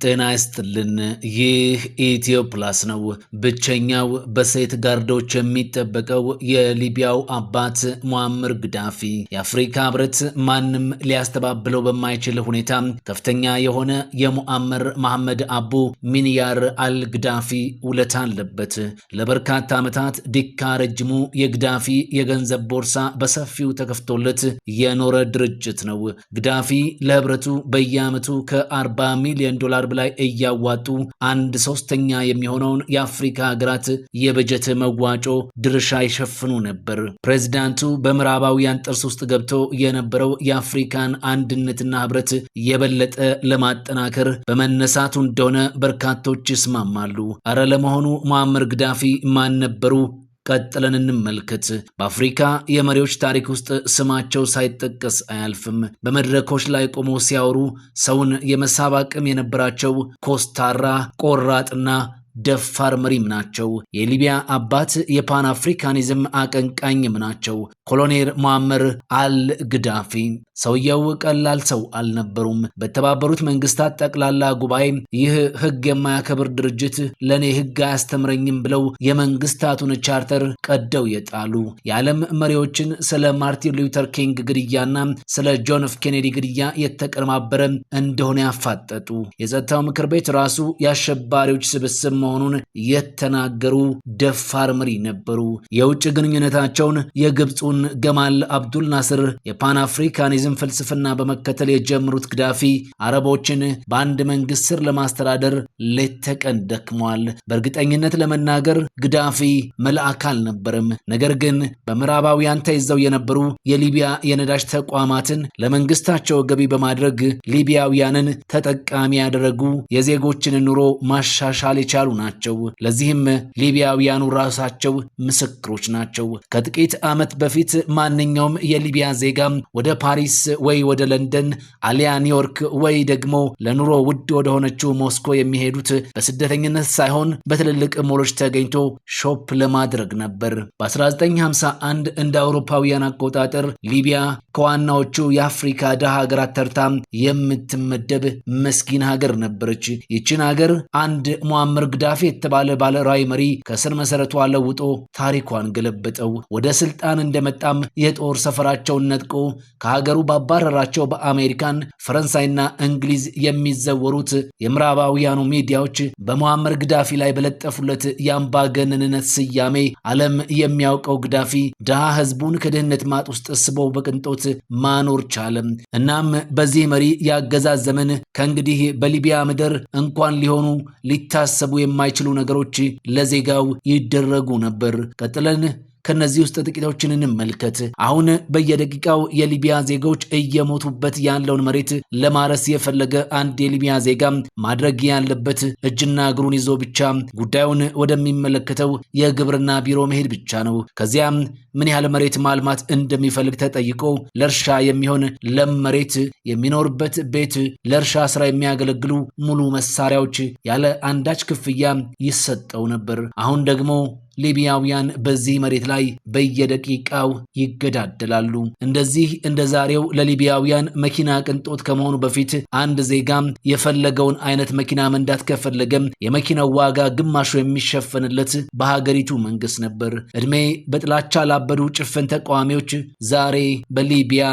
ጤና ይስጥልን። ይህ ኢትዮ ፕላስ ነው። ብቸኛው በሴት ጋርዶች የሚጠበቀው የሊቢያው አባት ሙአመር ግዳፊ የአፍሪካ ህብረት ማንም ሊያስተባብለው በማይችል ሁኔታ ከፍተኛ የሆነ የሙአመር መሐመድ አቡ ሚንያር አልግዳፊ ውለታ አለበት። ለበርካታ ዓመታት ዲካ ረጅሙ የግዳፊ የገንዘብ ቦርሳ በሰፊው ተከፍቶለት የኖረ ድርጅት ነው። ግዳፊ ለህብረቱ በየዓመቱ ከ40 ሚሊዮን ዶላር በላይ እያዋጡ 1/3 የሚሆነውን የአፍሪካ ሀገራት የበጀት መዋጮ ድርሻ ይሸፍኑ ነበር። ፕሬዝዳንቱ በምዕራባውያን ጥርስ ውስጥ ገብቶ የነበረው የአፍሪካን አንድነትና ህብረት የበለጠ ለማጠናከር በመነሳቱ እንደሆነ በርካቶች ይስማማሉ። አረ ለመሆኑ ሙአመር ግዳፊ ማን ነበሩ? ቀጥለን እንመልከት። በአፍሪካ የመሪዎች ታሪክ ውስጥ ስማቸው ሳይጠቀስ አያልፍም። በመድረኮች ላይ ቆመው ሲያወሩ ሰውን የመሳብ አቅም የነበራቸው ኮስታራ፣ ቆራጥና ደፋር መሪም ናቸው። የሊቢያ አባት የፓን አፍሪካኒዝም አቀንቃኝም ናቸው። ኮሎኔል ሙአመር አልግዳፊ ሰውየው ቀላል ሰው አልነበሩም። በተባበሩት መንግስታት ጠቅላላ ጉባኤ ይህ ህግ የማያከብር ድርጅት ለኔ ህግ አያስተምረኝም ብለው የመንግስታቱን ቻርተር ቀደው የጣሉ፣ የዓለም መሪዎችን ስለ ማርቲን ሉተር ኪንግ ግድያና ስለ ጆን ኤፍ ኬኔዲ ግድያ የተቀነባበረ እንደሆነ ያፋጠጡ፣ የጸጥታው ምክር ቤት ራሱ የአሸባሪዎች ስብስብ መሆኑን የተናገሩ ደፋር መሪ ነበሩ። የውጭ ግንኙነታቸውን የግብፁን ገማል አብዱል ናስር የፓን አፍሪካኒዝም ፍልስፍና በመከተል የጀመሩት ግዳፊ አረቦችን በአንድ መንግስት ስር ለማስተዳደር ሌት ተቀን ደክመዋል። በእርግጠኝነት ለመናገር ግዳፊ መልአክ አልነበረም። ነገር ግን በምዕራባውያን ተይዘው የነበሩ የሊቢያ የነዳጅ ተቋማትን ለመንግስታቸው ገቢ በማድረግ ሊቢያውያንን ተጠቃሚ ያደረጉ፣ የዜጎችን ኑሮ ማሻሻል የቻሉ ናቸው። ለዚህም ሊቢያውያኑ ራሳቸው ምስክሮች ናቸው። ከጥቂት ዓመት በፊት ማንኛውም የሊቢያ ዜጋ ወደ ፓሪስ ወይ ወደ ለንደን አሊያ ኒውዮርክ ወይ ደግሞ ለኑሮ ውድ ወደ ሆነችው ሞስኮ የሚሄዱት በስደተኝነት ሳይሆን በትልልቅ ሞሎች ተገኝቶ ሾፕ ለማድረግ ነበር። በ1951 እንደ አውሮፓውያን አቆጣጠር ሊቢያ ከዋናዎቹ የአፍሪካ ድሃ ሀገራት ተርታ የምትመደብ መስኪን ሀገር ነበረች። ይችን ሀገር አንድ ሙአመር ግዳፊ የተባለ ባለራዕይ መሪ ከስር መሰረቷ ለውጦ ታሪኳን ገለበጠው። ወደ ስልጣን እንደመጣም የጦር ሰፈራቸውን ነጥቆ ከሀገሩ ባባረራቸው በአሜሪካን፣ ፈረንሳይና እንግሊዝ የሚዘወሩት የምዕራባውያኑ ሚዲያዎች በሙአመር ግዳፊ ላይ በለጠፉለት የአምባገነንነት ስያሜ ዓለም የሚያውቀው ግዳፊ ድሃ ህዝቡን ከድህነት ማጥ ውስጥ ስቦ በቅንጦት ማኖር ቻለም። እናም በዚህ መሪ የአገዛዝ ዘመን ከእንግዲህ በሊቢያ ምድር እንኳን ሊሆኑ ሊታሰቡ የማይችሉ ነገሮች ለዜጋው ይደረጉ ነበር። ቀጥለን ከነዚህ ውስጥ ጥቂቶችን እንመልከት። አሁን በየደቂቃው የሊቢያ ዜጎች እየሞቱበት ያለውን መሬት ለማረስ የፈለገ አንድ የሊቢያ ዜጋ ማድረግ ያለበት እጅና እግሩን ይዞ ብቻ ጉዳዩን ወደሚመለከተው የግብርና ቢሮ መሄድ ብቻ ነው። ከዚያም ምን ያህል መሬት ማልማት እንደሚፈልግ ተጠይቆ ለእርሻ የሚሆን ለም መሬት፣ የሚኖርበት ቤት፣ ለእርሻ ስራ የሚያገለግሉ ሙሉ መሳሪያዎች ያለ አንዳች ክፍያ ይሰጠው ነበር። አሁን ደግሞ ሊቢያውያን በዚህ መሬት ላይ በየደቂቃው ይገዳደላሉ። እንደዚህ እንደ ዛሬው ለሊቢያውያን መኪና ቅንጦት ከመሆኑ በፊት አንድ ዜጋም የፈለገውን አይነት መኪና መንዳት ከፈለገም የመኪናው ዋጋ ግማሹ የሚሸፈንለት በሀገሪቱ መንግስት ነበር። እድሜ በጥላቻ ላበዱ ጭፍን ተቃዋሚዎች ዛሬ በሊቢያ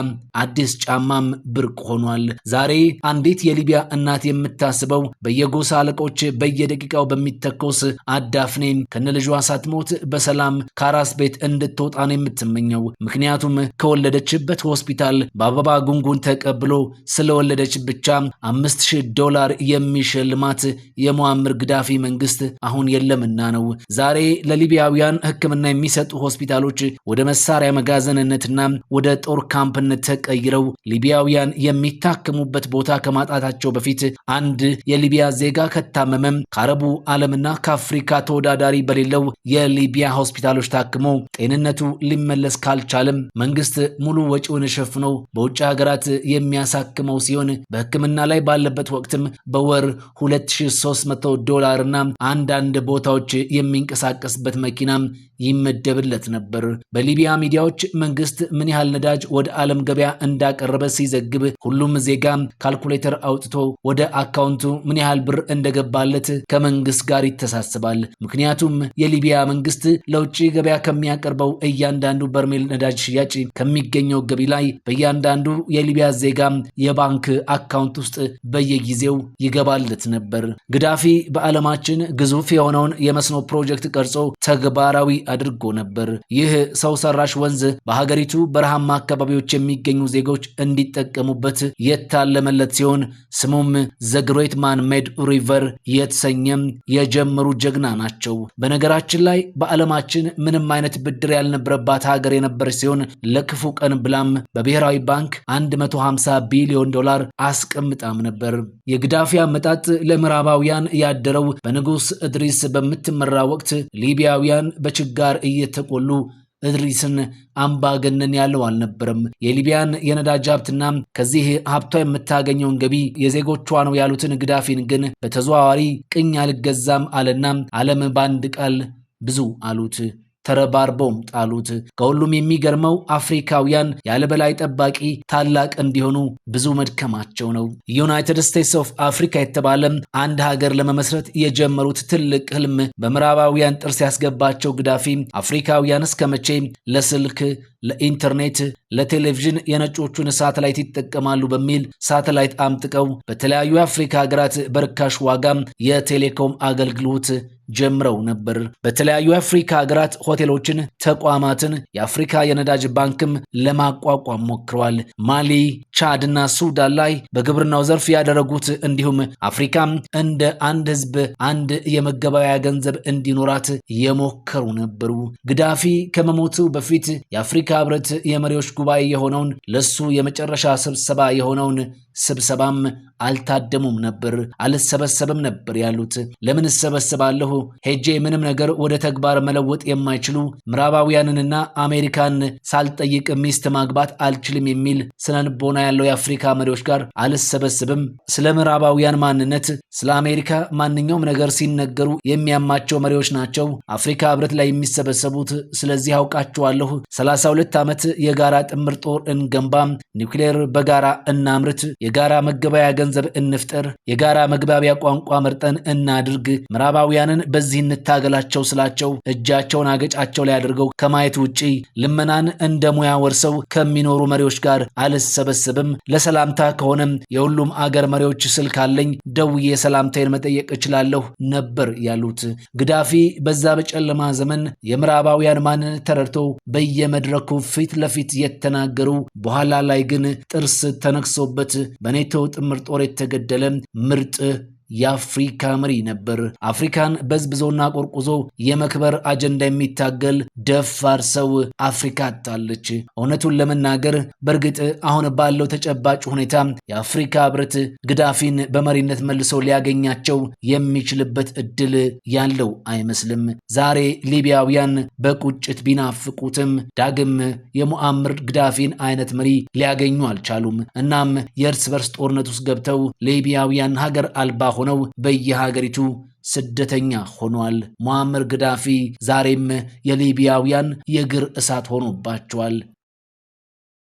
አዲስ ጫማም ብርቅ ሆኗል። ዛሬ አንዲት የሊቢያ እናት የምታስበው በየጎሳ አለቆች በየደቂቃው በሚተኮስ አዳፍኔ ከነልጇ ሞት በሰላም ከአራስ ቤት እንድትወጣ ነው የምትመኘው። ምክንያቱም ከወለደችበት ሆስፒታል በአበባ ጉንጉን ተቀብሎ ስለወለደች ብቻ $5000 የሚሸልማት የሙአመር ግዳፊ መንግስት አሁን የለምና ነው። ዛሬ ለሊቢያውያን ሕክምና የሚሰጡ ሆስፒታሎች ወደ መሳሪያ መጋዘንነትና ወደ ጦር ካምፕነት ተቀይረው ሊቢያውያን የሚታከሙበት ቦታ ከማጣታቸው በፊት አንድ የሊቢያ ዜጋ ከታመመም ከአረቡ ዓለምና ከአፍሪካ ተወዳዳሪ በሌለው የሊቢያ ሆስፒታሎች ታክሞ ጤንነቱ ሊመለስ ካልቻለም መንግስት ሙሉ ወጪውን ሸፍኖ በውጭ ሀገራት የሚያሳክመው ሲሆን በሕክምና ላይ ባለበት ወቅትም በወር $2300 እና አንዳንድ ቦታዎች የሚንቀሳቀስበት መኪናም ይመደብለት ነበር። በሊቢያ ሚዲያዎች መንግስት ምን ያህል ነዳጅ ወደ ዓለም ገበያ እንዳቀረበ ሲዘግብ ሁሉም ዜጋ ካልኩሌተር አውጥቶ ወደ አካውንቱ ምን ያህል ብር እንደገባለት ከመንግስት ጋር ይተሳሰባል። ምክንያቱም የሊቢያ መንግስት ለውጭ ገበያ ከሚያቀርበው እያንዳንዱ በርሜል ነዳጅ ሽያጭ ከሚገኘው ገቢ ላይ በእያንዳንዱ የሊቢያ ዜጋ የባንክ አካውንት ውስጥ በየጊዜው ይገባለት ነበር። ግዳፊ በዓለማችን ግዙፍ የሆነውን የመስኖ ፕሮጀክት ቀርጾ ተግባራዊ አድርጎ ነበር። ይህ ሰው ሰራሽ ወንዝ በሀገሪቱ በረሃማ አካባቢዎች የሚገኙ ዜጎች እንዲጠቀሙበት የታለመለት ሲሆን ስሙም ዘ ግሬት ማን ሜድ ሪቨር የተሰኘም የጀመሩ ጀግና ናቸው። በነገራችን ላይ በዓለማችን ምንም አይነት ብድር ያልነበረባት ሀገር የነበረች ሲሆን ለክፉ ቀን ብላም በብሔራዊ ባንክ 150 ቢሊዮን ዶላር አስቀምጣም ነበር። የግዳፊ አመጣጥ ለምዕራባውያን ያደረው በንጉስ እድሪስ በምትመራ ወቅት ሊቢያውያን በችጋር እየተቆሉ እድሪስን አምባገነን ያለው አልነበረም። የሊቢያን የነዳጅ ሀብትና ከዚህ ሀብቷ የምታገኘውን ገቢ የዜጎቿ ነው ያሉትን ግዳፊን ግን በተዘዋዋሪ ቅኝ አልገዛም አለና ዓለም በአንድ ቃል ብዙ አሉት፣ ተረባርበውም ጣሉት። ከሁሉም የሚገርመው አፍሪካውያን ያለበላይ ጠባቂ ታላቅ እንዲሆኑ ብዙ መድከማቸው ነው። ዩናይትድ ስቴትስ ኦፍ አፍሪካ የተባለ አንድ ሀገር ለመመስረት የጀመሩት ትልቅ ህልም በምዕራባውያን ጥርስ ያስገባቸው ግዳፊ አፍሪካውያን እስከመቼ ለስልክ፣ ለኢንተርኔት፣ ለቴሌቪዥን የነጮቹን ሳተላይት ይጠቀማሉ በሚል ሳተላይት አምጥቀው በተለያዩ የአፍሪካ ሀገራት በርካሽ ዋጋ የቴሌኮም አገልግሎት ጀምረው ነበር። በተለያዩ የአፍሪካ ሀገራት ሆቴሎችን፣ ተቋማትን፣ የአፍሪካ የነዳጅ ባንክም ለማቋቋም ሞክረዋል። ማሊ፣ ቻድ እና ሱዳን ላይ በግብርናው ዘርፍ ያደረጉት እንዲሁም አፍሪካ እንደ አንድ ህዝብ አንድ የመገበያያ ገንዘብ እንዲኖራት የሞከሩ ነበሩ። ግዳፊ ከመሞቱ በፊት የአፍሪካ ህብረት የመሪዎች ጉባኤ የሆነውን ለሱ የመጨረሻ ስብሰባ የሆነውን ስብሰባም አልታደሙም ነበር። አልሰበሰብም ነበር ያሉት። ለምን እሰበሰባለሁ? ሄጄ ምንም ነገር ወደ ተግባር መለወጥ የማይችሉ ምዕራባውያንንና አሜሪካን ሳልጠይቅ ሚስት ማግባት አልችልም የሚል ስነልቦና ያለው የአፍሪካ መሪዎች ጋር አልሰበስብም። ስለ ምዕራባውያን ማንነት፣ ስለ አሜሪካ ማንኛውም ነገር ሲነገሩ የሚያማቸው መሪዎች ናቸው አፍሪካ ህብረት ላይ የሚሰበሰቡት። ስለዚህ አውቃቸዋለሁ። 32 ዓመት የጋራ ጥምር ጦር እንገንባ፣ ኒውክሌር በጋራ እናምርት፣ የጋራ መገበያ ገንዘብ እንፍጠር፣ የጋራ መግባቢያ ቋንቋ መርጠን እናድርግ፣ ምዕራባውያንን በዚህ እንታገላቸው ስላቸው እጃቸውን አገጫቸው ላይ አድርገው ከማየት ውጪ ልመናን እንደ ሙያ ወርሰው ከሚኖሩ መሪዎች ጋር አልሰበሰብም። ለሰላምታ ከሆነም የሁሉም አገር መሪዎች ስልክ አለኝ፣ ደውዬ ሰላምታዬን መጠየቅ እችላለሁ ነበር ያሉት። ግዳፊ በዛ በጨለማ ዘመን የምዕራባውያን ማንነት ተረድቶ በየመድረኩ ፊት ለፊት የተናገሩ፣ በኋላ ላይ ግን ጥርስ ተነክሶበት በኔቶ ጥምር ጦር የተገደለ ምርጥ የአፍሪካ መሪ ነበር። አፍሪካን በዝብዞና ቆርቁዞ የመክበር አጀንዳ የሚታገል ደፋር ሰው አፍሪካ አጣለች። እውነቱን ለመናገር በእርግጥ አሁን ባለው ተጨባጭ ሁኔታ የአፍሪካ ህብረት ግዳፊን በመሪነት መልሶ ሊያገኛቸው የሚችልበት እድል ያለው አይመስልም። ዛሬ ሊቢያውያን በቁጭት ቢናፍቁትም ዳግም የሙአምር ግዳፊን አይነት መሪ ሊያገኙ አልቻሉም። እናም የእርስ በርስ ጦርነት ውስጥ ገብተው ሊቢያውያን ሀገር አልባ ሆነው በየሀገሪቱ ስደተኛ ሆኗል። ሙአምር ግዳፊ ዛሬም የሊቢያውያን የእግር እሳት ሆኖባቸዋል።